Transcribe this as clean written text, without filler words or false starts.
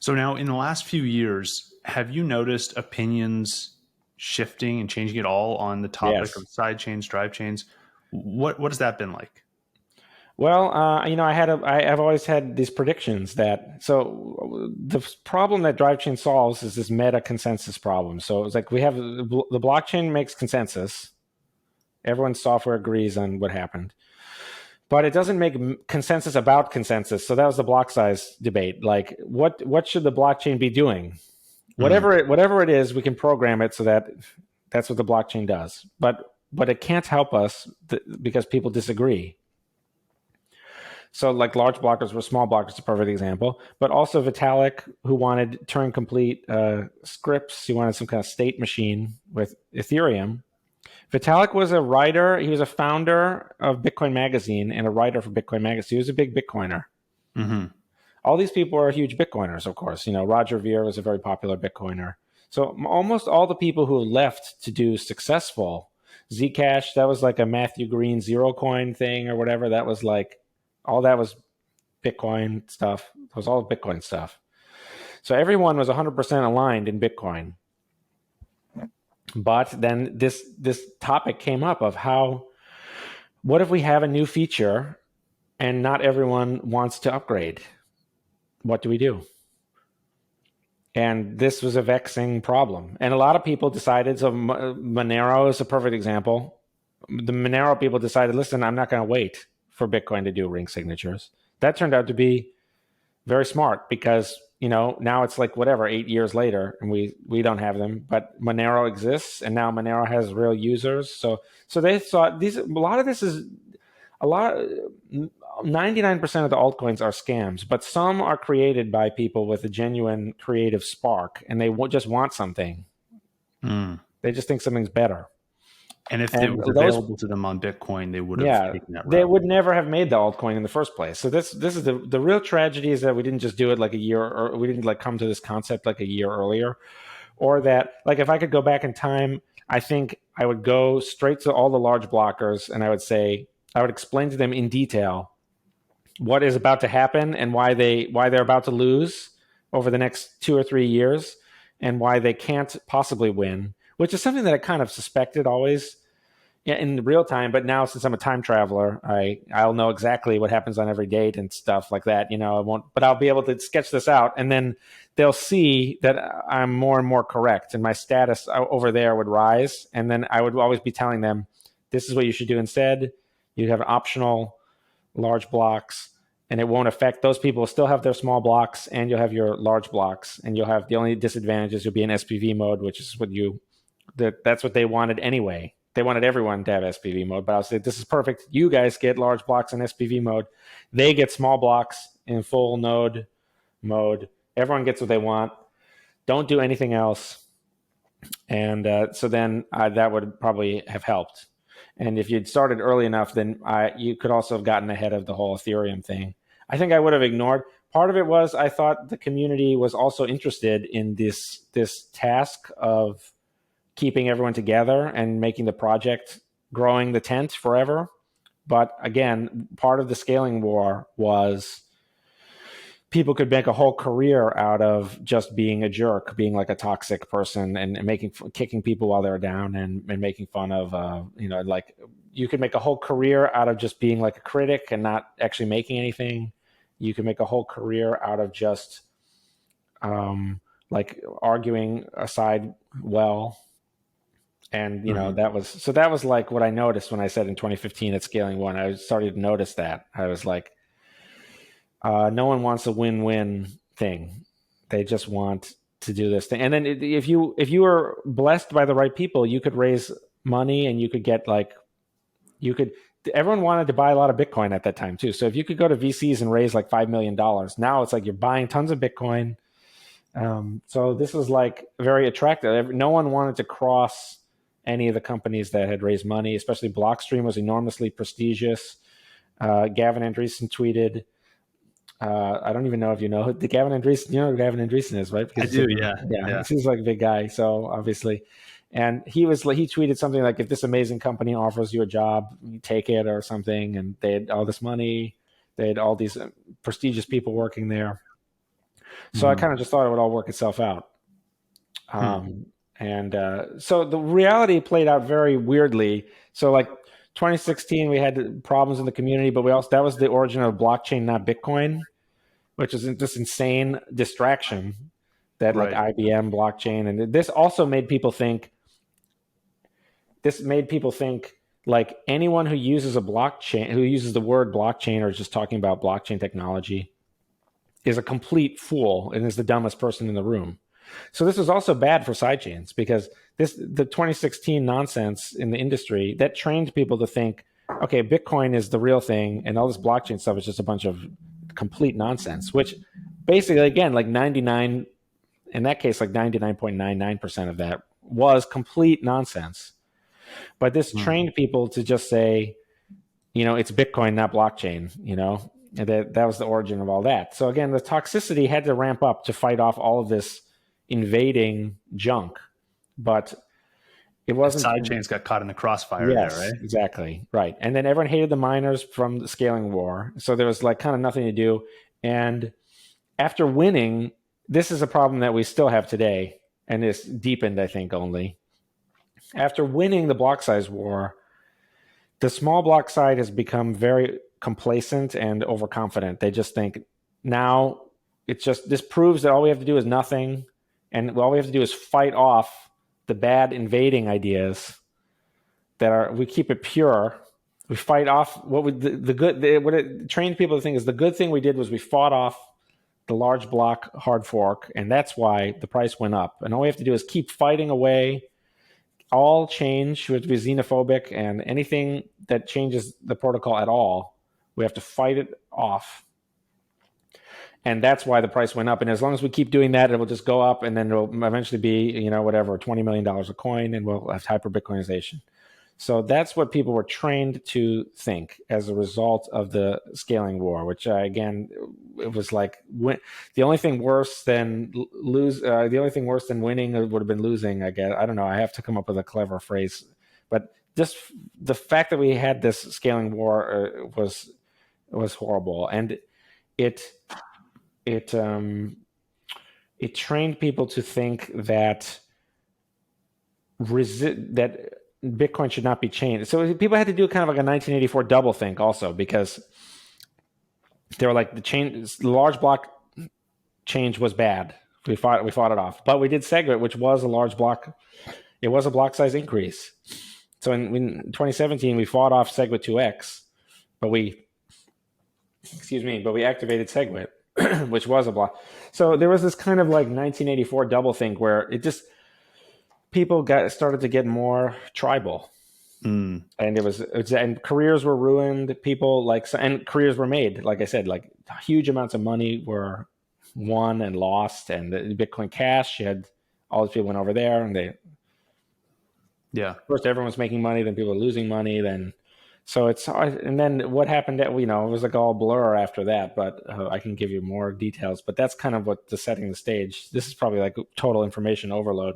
So now in the last few years, have you noticed opinions shifting and changing at all on the topic Yes. of side chains, drive chains? What has that been like? Well, I've always had these predictions that, so the problem that Drivechain solves is this meta consensus problem. So it's like we have the blockchain makes consensus. Everyone's software agrees on what happened, but it doesn't make consensus about consensus. So that was the block size debate. Like what should the blockchain be doing? Whatever it is, we can program it so that that's what the blockchain does. But it can't help us because people disagree. So like large blockers were small blockers, a perfect example. But also Vitalik, who wanted Turing complete scripts, he wanted some kind of state machine with Ethereum. Vitalik was a writer. He was a founder of Bitcoin Magazine and a writer for Bitcoin Magazine. He was a big Bitcoiner. Mm-hmm. All these people are huge Bitcoiners, of course. Roger Ver was a very popular Bitcoiner. So almost all the people who left to do successful Zcash, that was like a Matthew Green zero coin thing or whatever. That was like, all that was Bitcoin stuff. It was all Bitcoin stuff. So everyone was 100% aligned in Bitcoin. But then this topic came up of what if we have a new feature and not everyone wants to upgrade? What do we do? And this was a vexing problem. And a lot of people decided, so Monero is a perfect example. The Monero people decided, listen, I'm not going to wait for Bitcoin to do ring signatures. That turned out to be very smart because, now it's like 8 years later and we don't have them, but Monero exists and now Monero has real users. So they thought 99% of the altcoins are scams, but some are created by people with a genuine creative spark and they just want something. They just think something's better. And if it was available to them on Bitcoin, they would have taken that route. They would never have made the altcoin in the first place. So this is the real tragedy, is that we didn't just do it like a year, or we didn't come to this concept like a year earlier, or that if I could go back in time, I think I would go straight to all the large blockers and I would explain to them in detail what is about to happen and why they're about to lose over the next 2 or 3 years and why they can't possibly win, which is something that I kind of suspected always in real time. But now, since I'm a time traveler, I'll know exactly what happens on every date and stuff like that. But I'll be able to sketch this out, and then they'll see that I'm more and more correct, and my status over there would rise. And then I would always be telling them, this is what you should do instead. You have optional large blocks, and it won't affect those people. Will still have their small blocks, and you'll have your large blocks, and you'll have the only disadvantage is you'll be in SPV mode, which is that's what they wanted anyway. They wanted everyone to have SPV mode, but I was like, this is perfect. You guys get large blocks in SPV mode. They get small blocks in full node mode. Everyone gets what they want. Don't do anything else. And so then that would probably have helped. And if you'd started early enough, then you could also have gotten ahead of the whole Ethereum thing. I think I would have ignored. Part of it was I thought the community was also interested in this task of keeping everyone together and making the project growing the tent forever. But again, part of the scaling war was people could make a whole career out of just being a jerk, being like a toxic person and kicking people while they're down and making fun of, you could make a whole career out of just being like a critic and not actually making anything. You could make a whole career out of just arguing a side well. And, that was like what I noticed when I said in 2015 at Scaling One. I started to notice that. I was like, no one wants a win-win thing. They just want to do this thing. And then if you were blessed by the right people, you could raise money and you could get everyone wanted to buy a lot of Bitcoin at that time too. So if you could go to VCs and raise like $5 million, now it's like you're buying tons of Bitcoin. So this was like very attractive. No one wanted to cross any of the companies that had raised money, especially Blockstream was enormously prestigious. Gavin Andreessen tweeted, I don't even know if you know the Gavin Andreessen. You know who Gavin Andreessen is, right? Because I do, yeah. He seems like a big guy, so obviously. And he tweeted something like, if this amazing company offers you a job, you take it or something. And they had all this money. They had all these prestigious people working there. So I kind of just thought it would all work itself out. So the reality played out very weirdly. So like 2016, we had problems in the community, but that was the origin of blockchain, not Bitcoin, which is this insane distraction that like IBM blockchain. And this also made people think, like anyone who uses a blockchain, who uses the word blockchain or is just talking about blockchain technology is a complete fool and is the dumbest person in the room. So this was also bad for sidechains because the 2016 nonsense in the industry that trained people to think, okay, Bitcoin is the real thing and all this blockchain stuff is just a bunch of complete nonsense, which basically, again, like 99.99% of that was complete nonsense. But this trained people to just say, it's Bitcoin, not blockchain, and that was the origin of all that. So again, the toxicity had to ramp up to fight off all of this invading junk, but it wasn't. Sidechains got caught in the crossfire there, right? Exactly. Right. And then everyone hated the miners from the scaling war. So there was like kind of nothing to do. And after winning, this is a problem that we still have today. And it's deepened, I think, only. After winning the Blocksize war, the small block side has become very complacent and overconfident. They just think now this proves that all we have to do is nothing. And all we have to do is fight off the bad invading ideas we keep it pure. We fight off what it trained people to think is the good thing we did was we fought off the large block hard fork. And that's why the price went up. And all we have to do is keep fighting away all change, which would be xenophobic, and anything that changes the protocol at all, we have to fight it off. And that's why the price went up. And as long as we keep doing that, it will just go up, and then it'll eventually be, $20 million a coin, and we'll have hyper Bitcoinization. So that's what people were trained to think as a result of the scaling war, which again, it was like the only thing worse than winning would have been losing. I guess I don't know. I have to come up with a clever phrase, but just the fact that we had this scaling war was horrible, and it trained people to think that Bitcoin should not be chained. So people had to do kind of like a 1984 double think also, because they were like the large block change was bad. We fought it off, but we did SegWit, which was a large block. It was a block size increase. So in 2017, we fought off SegWit 2x, but we activated SegWit, which was a block. So there was this kind of like 1984 double think where people started to get more tribal, and and careers were ruined. And careers were made. Like I said, like huge amounts of money were won and lost. And the Bitcoin Cash, you had all these people went over there, and first everyone was making money, then people were losing money, then. So and then what happened? It was like all blur after that. But I can give you more details. But that's kind of what setting the stage. This is probably like total information overload.